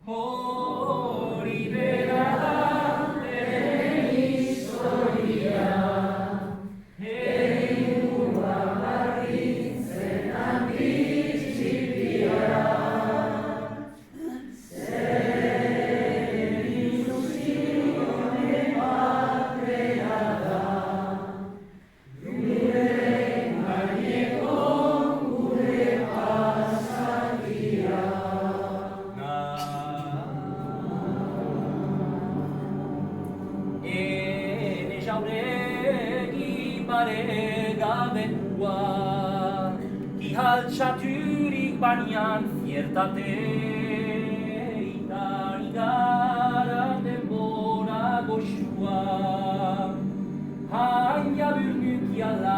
Hori bera da ere historia, ingurua barritzen handik txipia. Zer ilusioen batera da, gure gaineko gure pasakia. Ene jauregi paregabendua, ihaltxaturik banian fiertate, itari gara denbora goxua, hain jaburnuk jala